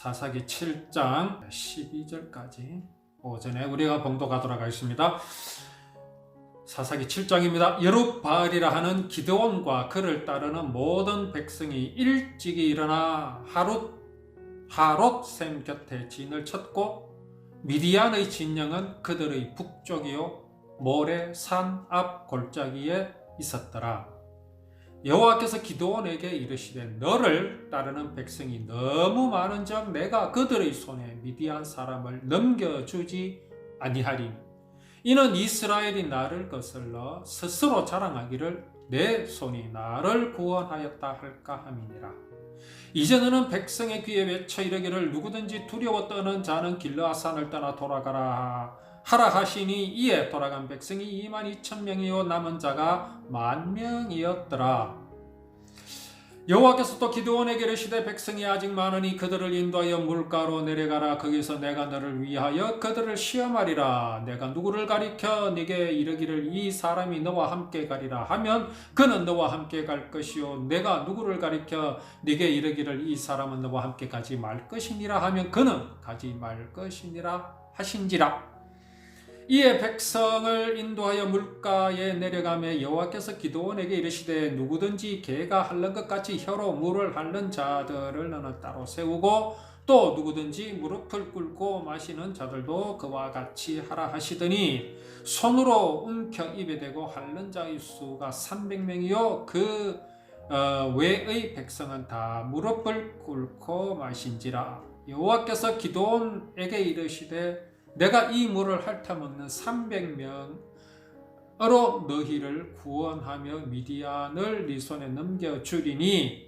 사사기 7장 12절까지 오전에 우리가 봉독하도록 하겠습니다. 사사기 7장입니다. 여룹바알이라 하는 기드온과 그를 따르는 모든 백성이 일찍이 일어나 하롯샘 곁에 진을 쳤고 미디안의 진영은 그들의 북쪽이요 모레 산 앞 골짜기에 있었더라. 여호와께서 기드온에게 이르시되 너를 따르는 백성이 너무 많은즉 내가 그들의 손에 미디안 사람을 넘겨주지 아니하리니 이는 이스라엘이 나를 거슬러 스스로 자랑하기를 내 손이 나를 구원하였다 할까 함이니라. 이제 너는 백성의 귀에 외쳐 이르기를 누구든지 두려워 떠는 자는 길르앗산을 떠나 돌아가라 하라 하시니 이에 돌아간 백성이 22,000명이요 남은 자가 10,000명이었더라. 여호와께서 또 기드온에게 이르시되 백성이 아직 많으니 그들을 인도하여 물가로 내려가라. 거기서 내가 너를 위하여 그들을 시험하리라. 내가 누구를 가리켜 네게 이르기를 이 사람이 너와 함께 가리라 하면 그는 너와 함께 갈 것이요 내가 누구를 가리켜 네게 이르기를 이 사람은 너와 함께 가지 말 것이니라 하면 그는 가지 말 것이니라 하신지라. 이에 백성을 인도하여 물가에 내려가며 여호와께서 기드온에게 이르시되 누구든지 개가 핥는 것 같이 혀로 물을 핥는 자들을 너는 따로 세우고 또 누구든지 무릎을 꿇고 마시는 자들도 그와 같이 하라 하시더니 손으로 움켜 입에 대고 핥는 자의 수가 300명이요 그 외의 백성은 다 무릎을 꿇고 마신지라. 여호와께서 기드온에게 이르시되 내가 이 물을 핥아먹는 300명으로 너희를 구원하며 미디안을 네 손에 넘겨주리니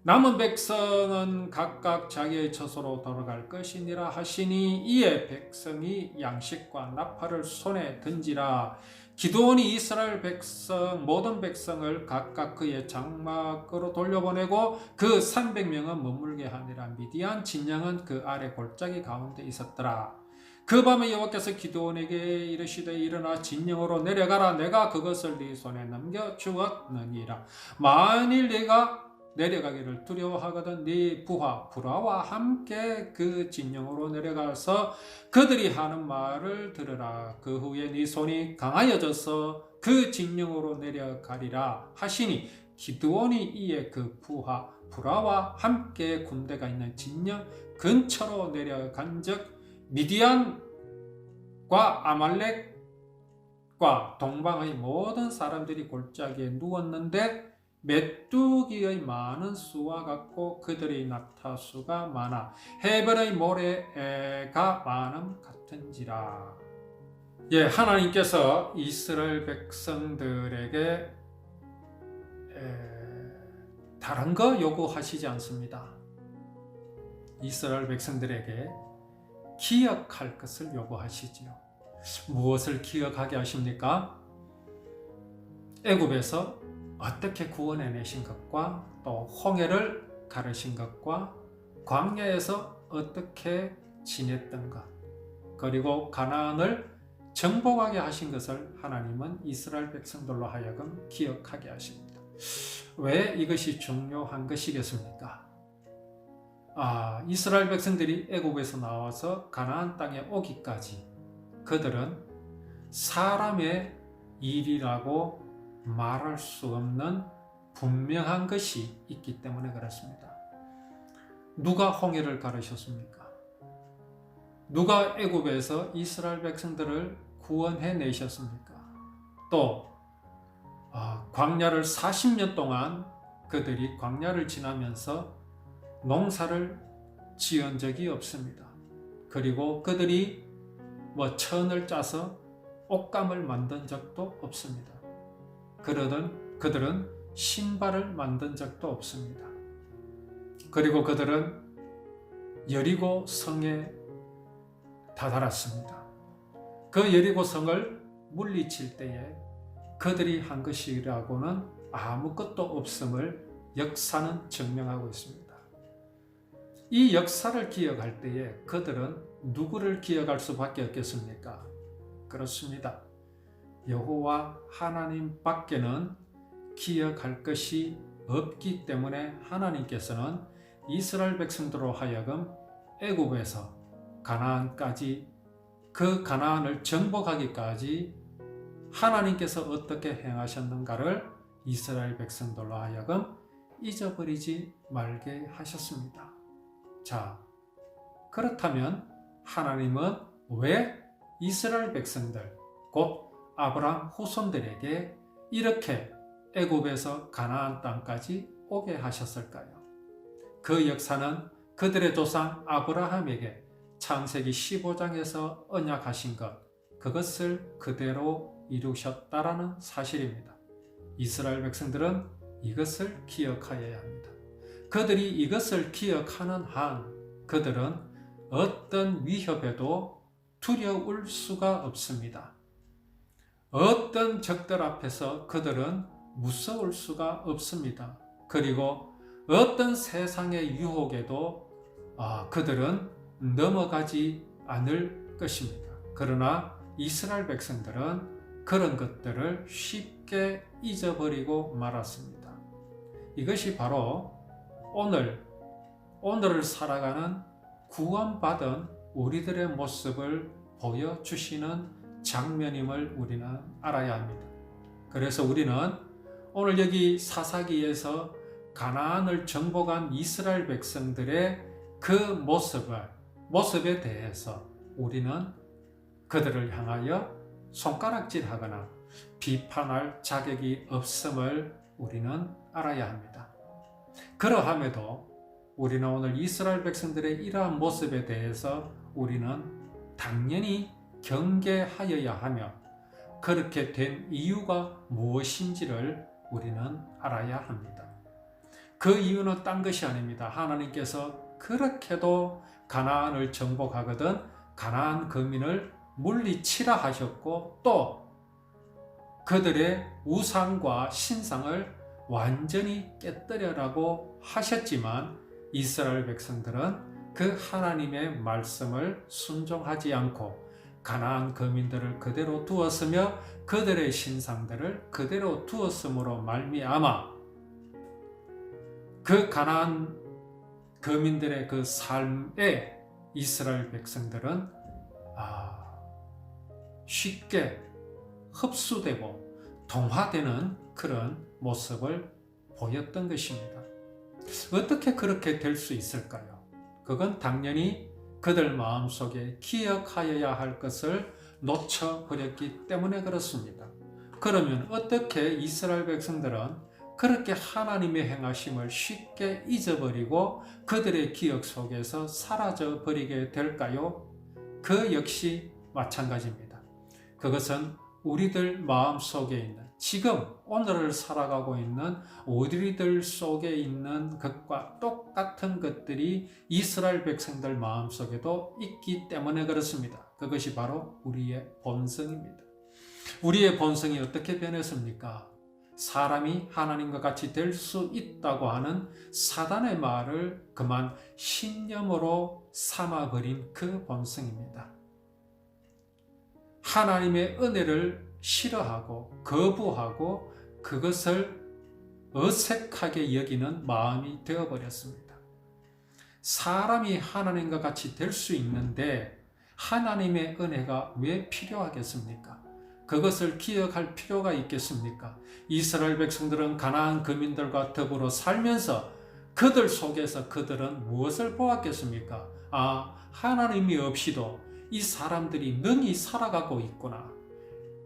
남은 백성은 각각 자기의 처소로 돌아갈 것이니라 하시니 이에 백성이 양식과 나팔을 손에 든지라. 기드온이 이스라엘 백성 모든 백성을 각각 그의 장막으로 돌려보내고 그 300명은 머물게 하니라. 미디안 진영은 그 아래 골짜기 가운데 있었더라. 그 밤에 여호와께서 기드온에게 이르시되 일어나 진영으로 내려가라. 내가 그것을 네 손에 넘겨 주었느니라. 만일 네가 내려가기를 두려워하거든 네 부하 브라와 함께 그 진영으로 내려가서 그들이 하는 말을 들으라. 그 후에 네 손이 강하여져서 그 진영으로 내려가리라 하시니 기드온이 이에 그 부하 브라와 함께 군대가 있는 진영 근처로 내려간즉 미디안과 아말렉과 동방의 모든 사람들이 골짜기에 누웠는데 메뚜기의 많은 수와 같고 그들의 낙타수가 많아 해변의 모래가 많음 같은지라. 하나님께서 이스라엘 백성들에게 다른 거 요구하시지 않습니다. 이스라엘 백성들에게 기억할 것을 요구하시지요. 무엇을 기억하게 하십니까? 애굽에서 어떻게 구원해내신 것과 또 홍해를 가르신 것과 광야에서 어떻게 지냈던 것 그리고 가나안을 정복하게 하신 것을 하나님은 이스라엘 백성들로 하여금 기억하게 하십니다. 왜 이것이 중요한 것이겠습니까? 이스라엘 백성들이 애굽에서 나와서 가나안 땅에 오기까지 그들은 사람의 일이라고 말할 수 없는 분명한 것이 있기 때문에 그렇습니다. 누가 홍해를 가르셨습니까? 누가 애굽에서 이스라엘 백성들을 구원해 내셨습니까? 또 광야를 40년 동안 그들이 광야를 지나면서 농사를 지은 적이 없습니다. 그리고 그들이 천을 짜서 옷감을 만든 적도 없습니다. 그들은 신발을 만든 적도 없습니다. 그리고 그들은 여리고 성에 다다랐습니다. 그 여리고 성을 물리칠 때에 그들이 한 것이라고는 아무것도 없음을 역사는 증명하고 있습니다. 이 역사를 기억할 때에 그들은 누구를 기억할 수밖에 없겠습니까? 그렇습니다. 여호와 하나님 밖에는 기억할 것이 없기 때문에 하나님께서는 이스라엘 백성들로 하여금 애굽에서 가나안까지, 그 가나안을 정복하기까지 하나님께서 어떻게 행하셨는가를 이스라엘 백성들로 하여금 잊어버리지 말게 하셨습니다. 자, 그렇다면 하나님은 왜 이스라엘 백성들, 곧 아브라함 후손들에게 이렇게 애굽에서 가나안 땅까지 오게 하셨을까요? 그 역사는 그들의 조상 아브라함에게 창세기 15장에서 언약하신 것, 그것을 그대로 이루셨다라는 사실입니다. 이스라엘 백성들은 이것을 기억하여야 합니다. 그들이 이것을 기억하는 한 그들은 어떤 위협에도 두려울 수가 없습니다. 어떤 적들 앞에서 그들은 무서울 수가 없습니다. 그리고 어떤 세상의 유혹에도 그들은 넘어가지 않을 것입니다. 그러나 이스라엘 백성들은 그런 것들을 쉽게 잊어버리고 말았습니다. 이것이 바로 오늘을 살아가는 구원받은 우리들의 모습을 보여주시는 장면임을 우리는 알아야 합니다. 그래서 우리는 오늘 여기 사사기에서 가나안을 정복한 이스라엘 백성들의 그 모습에 대해서 우리는 그들을 향하여 손가락질하거나 비판할 자격이 없음을 우리는 알아야 합니다. 그러함에도 우리는 오늘 이스라엘 백성들의 이러한 모습에 대해서 우리는 당연히 경계하여야 하며 그렇게 된 이유가 무엇인지를 우리는 알아야 합니다. 그 이유는 딴 것이 아닙니다. 하나님께서 그렇게도 가나안을 정복하거든 가나안 거민을 물리치라 하셨고 또 그들의 우상과 신상을 완전히 깨뜨려라고 하셨지만 이스라엘 백성들은 그 하나님의 말씀을 순종하지 않고 가나안 거민들을 그대로 두었으며 그들의 신상들을 그대로 두었으므로 말미암아 그 가나안 거민들의 그 삶에 이스라엘 백성들은 쉽게 흡수되고 동화되는 그런 모습을 보였던 것입니다. 어떻게 그렇게 될 수 있을까요? 그건 당연히 그들 마음속에 기억하여야 할 것을 놓쳐버렸기 때문에 그렇습니다. 그러면 어떻게 이스라엘 백성들은 그렇게 하나님의 행하심을 쉽게 잊어버리고 그들의 기억 속에서 사라져버리게 될까요? 그 역시 마찬가지입니다. 그것은 우리들 마음속에 있는 지금 오늘을 살아가고 있는 우리들 속에 있는 것과 똑같은 것들이 이스라엘 백성들 마음속에도 있기 때문에 그렇습니다. 그것이 바로 우리의 본성입니다. 우리의 본성이 어떻게 변했습니까? 사람이 하나님과 같이 될 수 있다고 하는 사단의 말을 그만 신념으로 삼아버린 그 본성입니다. 하나님의 은혜를 싫어하고 거부하고 그것을 어색하게 여기는 마음이 되어버렸습니다. 사람이 하나님과 같이 될 수 있는데 하나님의 은혜가 왜 필요하겠습니까? 그것을 기억할 필요가 있겠습니까? 이스라엘 백성들은 가나안 거민들과 더불어 살면서 그들 속에서 그들은 무엇을 보았겠습니까? 하나님이 없이도 이 사람들이 능히 살아가고 있구나.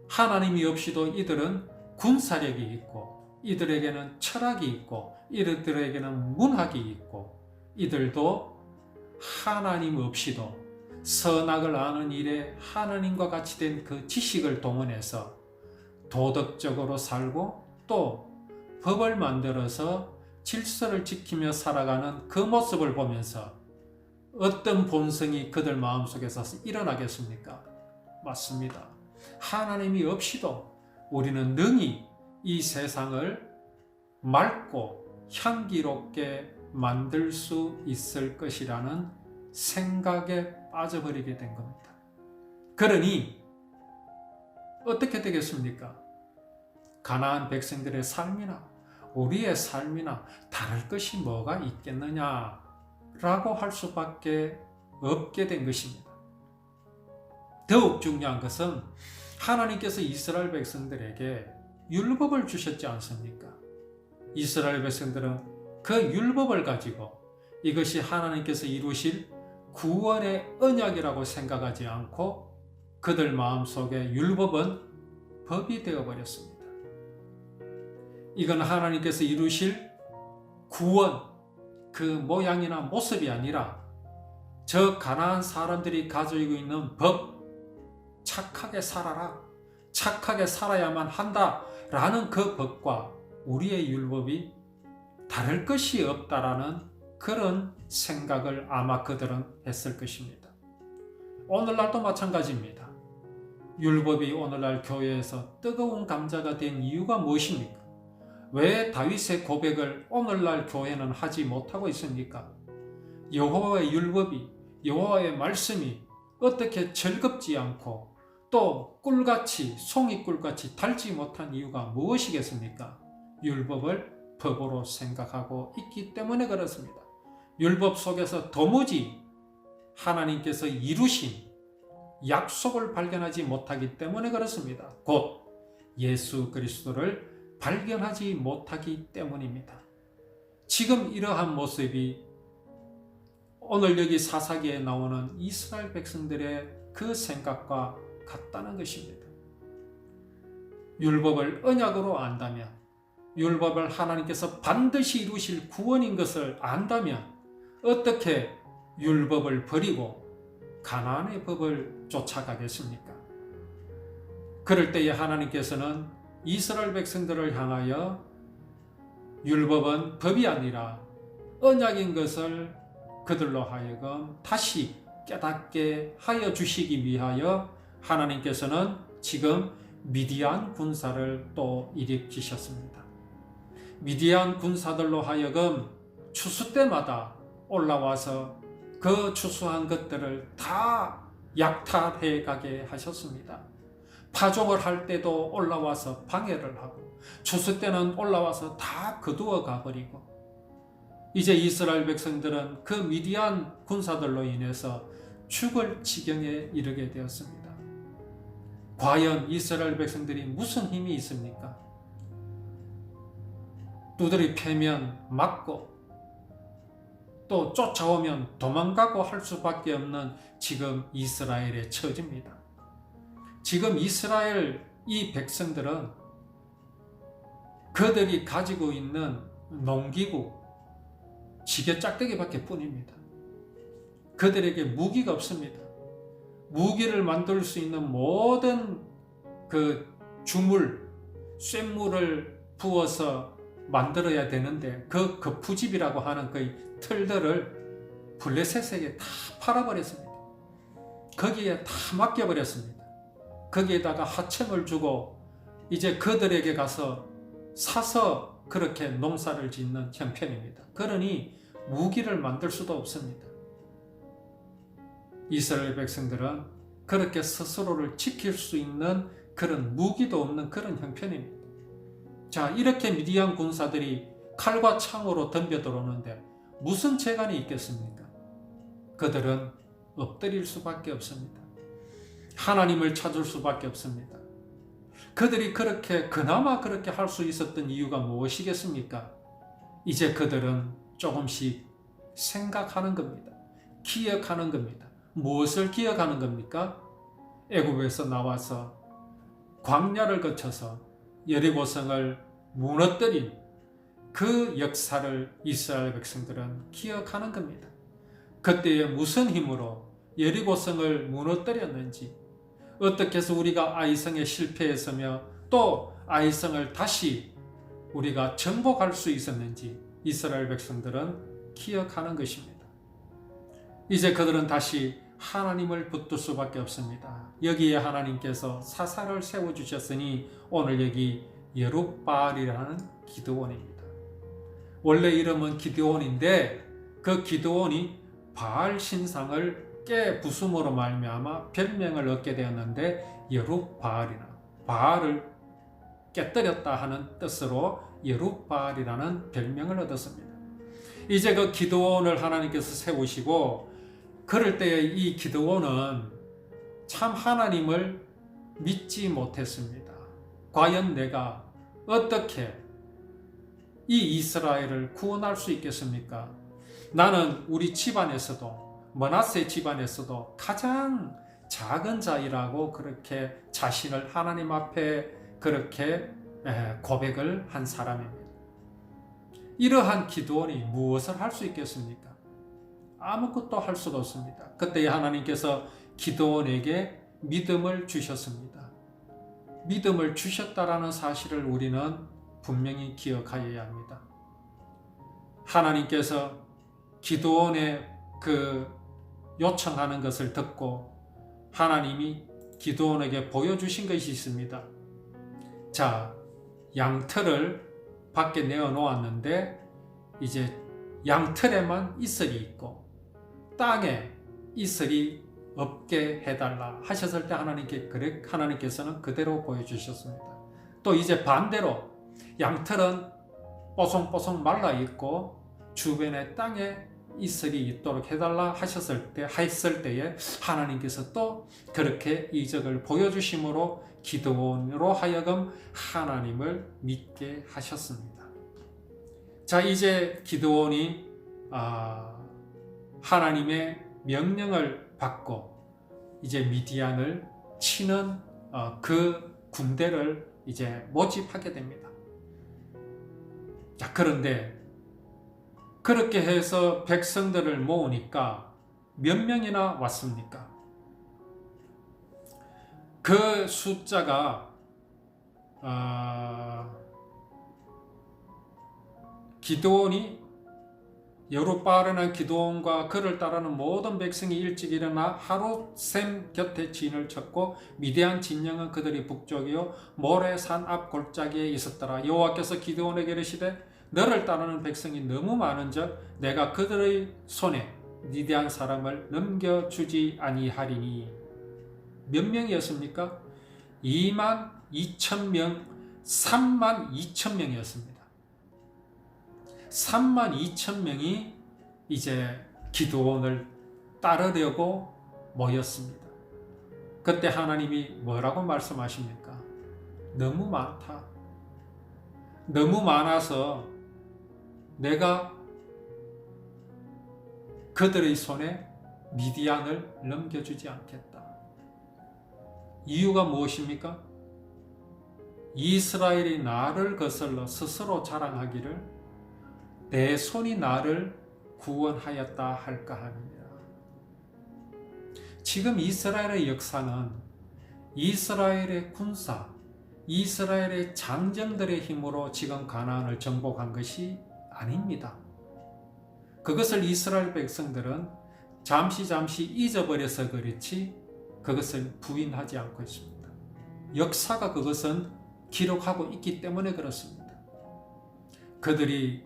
하나님이 없이도 이들은 군사력이 있고 이들에게는 철학이 있고 이들에게는 문학이 있고 이들도 하나님 없이도 선악을 아는 일에 하나님과 같이 된 그 지식을 동원해서 도덕적으로 살고 또 법을 만들어서 질서를 지키며 살아가는 그 모습을 보면서 어떤 본성이 그들 마음속에서 일어나겠습니까? 맞습니다. 하나님이 없이도 우리는 능히 이 세상을 맑고 향기롭게 만들 수 있을 것이라는 생각에 빠져버리게 된 겁니다. 그러니 어떻게 되겠습니까? 가나안 백성들의 삶이나 우리의 삶이나 다를 것이 뭐가 있겠느냐? 라고 할 수밖에 없게 된 것입니다. 더욱 중요한 것은 하나님께서 이스라엘 백성들에게 율법을 주셨지 않습니까? 이스라엘 백성들은 그 율법을 가지고 이것이 하나님께서 이루실 구원의 언약이라고 생각하지 않고 그들 마음속에 율법은 법이 되어버렸습니다. 이건 하나님께서 이루실 구원, 그 모양이나 모습이 아니라 저 가나안 사람들이 가지고 있는 법, 착하게 살아라, 착하게 살아야만 한다라는 그 법과 우리의 율법이 다를 것이 없다라는 그런 생각을 아마 그들은 했을 것입니다. 오늘날도 마찬가지입니다. 율법이 오늘날 교회에서 뜨거운 감자가 된 이유가 무엇입니까? 왜 다윗의 고백을 오늘날 교회는 하지 못하고 있습니까? 여호와의 율법이, 여호와의 말씀이 어떻게 즐겁지 않고 또 꿀같이, 송이꿀같이 달지 못한 이유가 무엇이겠습니까? 율법을 법으로 생각하고 있기 때문에 그렇습니다. 율법 속에서 도무지 하나님께서 이루신 약속을 발견하지 못하기 때문에 그렇습니다. 곧 예수 그리스도를 발견하지 못하기 때문입니다. 지금 이러한 모습이 오늘 여기 사사기에 나오는 이스라엘 백성들의 그 생각과 같다는 것입니다. 율법을 언약으로 안다면, 율법을 하나님께서 반드시 이루실 구원인 것을 안다면 어떻게 율법을 버리고 가나안의 법을 쫓아가겠습니까? 그럴 때에 하나님께서는 이스라엘 백성들을 향하여 율법은 법이 아니라 언약인 것을 그들로 하여금 다시 깨닫게 하여 주시기 위하여 하나님께서는 지금 미디안 군사를 또 일으키셨습니다. 미디안 군사들로 하여금 추수 때마다 올라와서 그 추수한 것들을 다 약탈해 가게 하셨습니다. 파종을 할 때도 올라와서 방해를 하고 추수 때는 올라와서 다 거두어 가버리고 이제 이스라엘 백성들은 그 미디안 군사들로 인해서 죽을 지경에 이르게 되었습니다. 과연 이스라엘 백성들이 무슨 힘이 있습니까? 두드리 패면 맞고 또 쫓아오면 도망가고 할 수밖에 없는 지금 이스라엘의 처지입니다. 지금 이스라엘 이 백성들은 그들이 가지고 있는 농기구, 지게짝대기밖에 뿐입니다. 그들에게 무기가 없습니다. 무기를 만들 수 있는 모든 그 주물, 쇳물을 부어서 만들어야 되는데 그 거푸집이라고 하는 그 틀들을 블레셋에게 다 팔아버렸습니다. 거기에 다 맡겨버렸습니다. 거기에다가 하청을 주고 이제 그들에게 가서 사서 그렇게 농사를 짓는 형편입니다. 그러니 무기를 만들 수도 없습니다. 이스라엘 백성들은 그렇게 스스로를 지킬 수 있는 그런 무기도 없는 그런 형편입니다. 자, 이렇게 미디안 군사들이 칼과 창으로 덤벼 들어오는데 무슨 재간이 있겠습니까? 그들은 엎드릴 수밖에 없습니다. 하나님을 찾을 수밖에 없습니다. 그들이 그나마 그렇게 할 수 있었던 이유가 무엇이겠습니까? 이제 그들은 조금씩 생각하는 겁니다. 기억하는 겁니다. 무엇을 기억하는 겁니까? 애굽에서 나와서 광야를 거쳐서 여리고성을 무너뜨린 그 역사를 이스라엘 백성들은 기억하는 겁니다. 그때에 무슨 힘으로 여리고성을 무너뜨렸는지, 어떻게 해서 우리가 아이성에 실패했으며 또 아이성을 다시 우리가 정복할 수 있었는지 이스라엘 백성들은 기억하는 것입니다. 이제 그들은 다시 하나님을 붙들 수밖에 없습니다. 여기에 하나님께서 사사를 세워주셨으니 오늘 여기 여룹바알이라는 기드온입니다. 원래 이름은 기드온인데 그 기드온이 바알 신상을 깨부숨으로 말미암아 별명을 얻게 되었는데 여룹바알이나 바알을 깨뜨렸다 하는 뜻으로 여룹바알이라는 별명을 얻었습니다. 이제 그 기드온을 하나님께서 세우시고, 그럴 때에 이 기드온은 참 하나님을 믿지 못했습니다. 과연 내가 어떻게 이 이스라엘을 구원할 수 있겠습니까? 나는 우리 집안에서도, 므낫세 집안에서도 가장 작은 자이라고 그렇게 자신을 하나님 앞에 그렇게 고백을 한 사람입니다. 이러한 기드온이 무엇을 할 수 있겠습니까? 아무것도 할 수가 없습니다. 그때 하나님께서 기드온에게 믿음을 주셨습니다. 믿음을 주셨다라는 사실을 우리는 분명히 기억하여야 합니다. 하나님께서 기드온의 그 요청하는 것을 듣고 하나님이 기드온에게 보여주신 것이 있습니다. 자, 양털을 밖에 내어 놓았는데 이제 양털에만 이슬이 있고 땅에 이슬이 없게 해달라 하셨을 때 하나님께서는 그대로 보여주셨습니다. 또 이제 반대로 양털은 뽀송뽀송 말라 있고 주변에 땅에 이슬이 있도록 해달라 했을 때에 하나님께서 또 그렇게 이적을 보여주심으로 기드온으로 하여금 하나님을 믿게 하셨습니다. 자, 이제 기드온이 하나님의 명령을 받고 이제 미디안을 치는 그 군대를 이제 모집하게 됩니다. 자, 그런데 그렇게 해서 백성들을 모으니까 몇 명이나 왔습니까? 그 숫자가 기드온이 여룻바알은 기드온과 그를 따르는 모든 백성이 일찍 일어나 하룻샘 곁에 진을 쳤고 미디안 진영은 그들이 북쪽이요 모레산 앞 골짜기에 있었더라. 여호와께서 기드온에게 이르시되 너를 따르는 백성이 너무 많은즉 내가 그들의 손에 미디안 사람을 넘겨주지 아니하리니. 몇 명이었습니까? 22,000명, 32,000명이었습니다. 32,000명이 이제 기드온을 따르려고 모였습니다. 그때 하나님이 뭐라고 말씀하십니까? 너무 많다. 너무 많아서 내가 그들의 손에 미디안을 넘겨주지 않겠다. 이유가 무엇입니까? 이스라엘이 나를 거슬러 스스로 자랑하기를 내 손이 나를 구원하였다 할까 합니다. 지금 이스라엘의 역사는 이스라엘의 군사, 이스라엘의 장정들의 힘으로 지금 가나안을 정복한 것이 아닙니다. 그것을 이스라엘 백성들은 잠시 잊어버려서 그렇지 그것을 부인하지 않고 있습니다. 역사가 그것은 기록하고 있기 때문에 그렇습니다. 그들이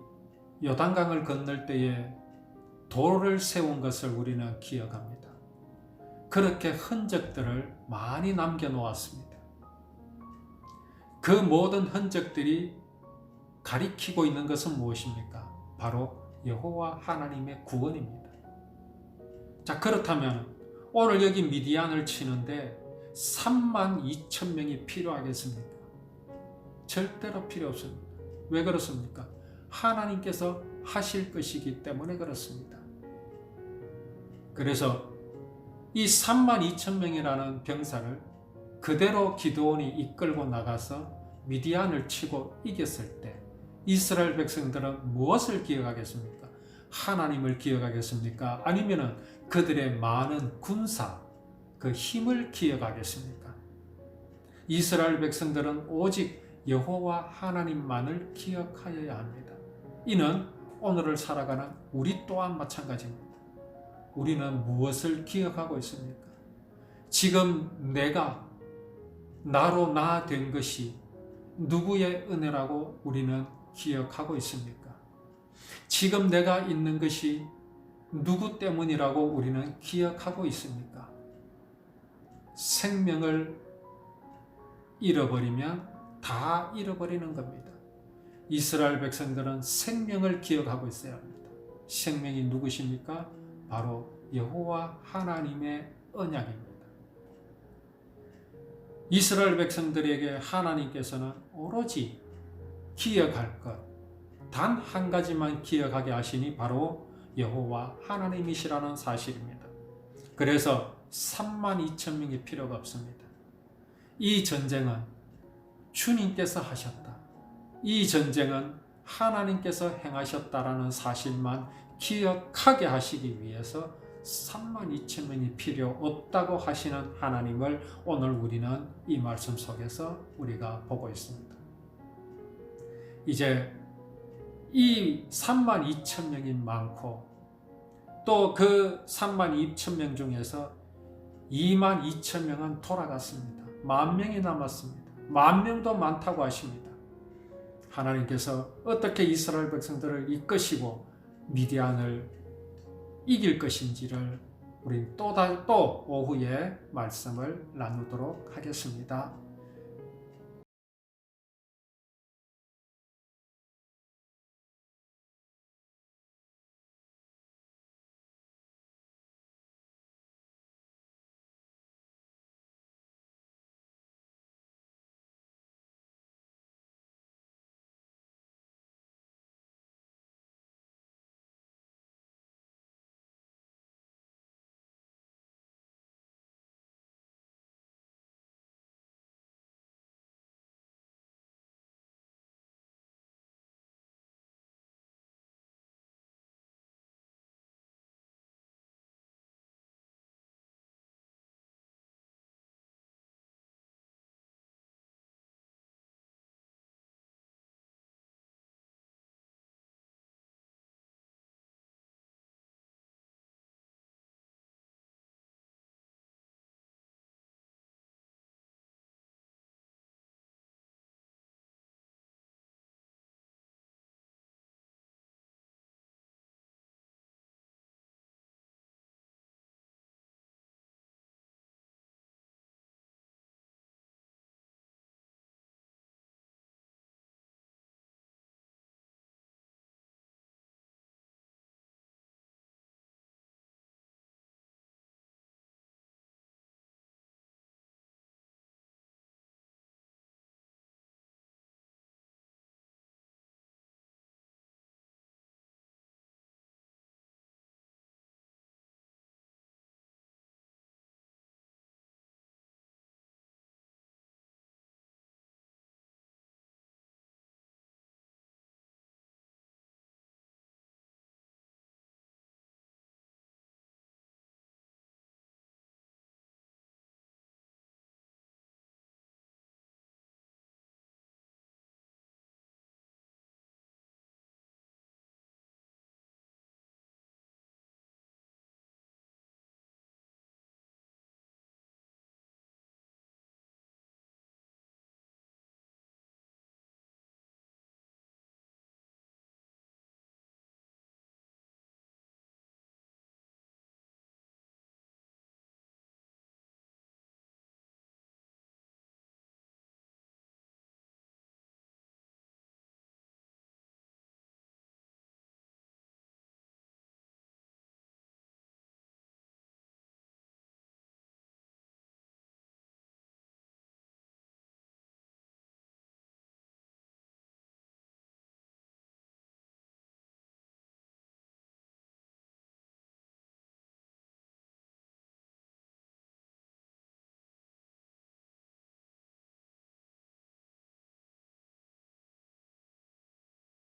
요단강을 건널 때에 돌을 세운 것을 우리는 기억합니다. 그렇게 흔적들을 많이 남겨놓았습니다. 그 모든 흔적들이 가리키고 있는 것은 무엇입니까? 바로 여호와 하나님의 구원입니다. 자, 그렇다면 오늘 여기 미디안을 치는데 32,000명이 필요하겠습니까? 절대로 필요 없습니다. 왜 그렇습니까? 하나님께서 하실 것이기 때문에 그렇습니다. 그래서 이 32,000명이라는 병사를 그대로 기드온이 이끌고 나가서 미디안을 치고 이겼을 때 이스라엘 백성들은 무엇을 기억하겠습니까? 하나님을 기억하겠습니까? 아니면은 그들의 많은 군사, 그 힘을 기억하겠습니까? 이스라엘 백성들은 오직 여호와 하나님만을 기억하여야 합니다. 이는 오늘을 살아가는 우리 또한 마찬가지입니다. 우리는 무엇을 기억하고 있습니까? 지금 내가 나로 나 된 것이 누구의 은혜라고 우리는 기억하고 있습니까? 지금 내가 있는 것이 누구 때문이라고 우리는 기억하고 있습니까? 생명을 잃어버리면 다 잃어버리는 겁니다. 이스라엘 백성들은 생명을 기억하고 있어야 합니다. 생명이 누구십니까? 바로 여호와 하나님의 언약입니다. 이스라엘 백성들에게 하나님께서는 오로지 기억할 것, 단 한 가지만 기억하게 하시니 바로 여호와 하나님이시라는 사실입니다. 그래서 32,000명이 필요가 없습니다. 이 전쟁은 주님께서 하셨다. 이 전쟁은 하나님께서 행하셨다라는 사실만 기억하게 하시기 위해서 32,000명이 필요 없다고 하시는 하나님을 오늘 우리는 이 말씀 속에서 우리가 보고 있습니다. 이제 이 32,000명이 많고 또 그 32,000명 중에서 22,000명은 돌아갔습니다. 10,000명이 남았습니다. 10,000명도 많다고 하십니다. 하나님께서 어떻게 이스라엘 백성들을 이끄시고 미디안을 이길 것인지를 우린 또 오후에 말씀을 나누도록 하겠습니다.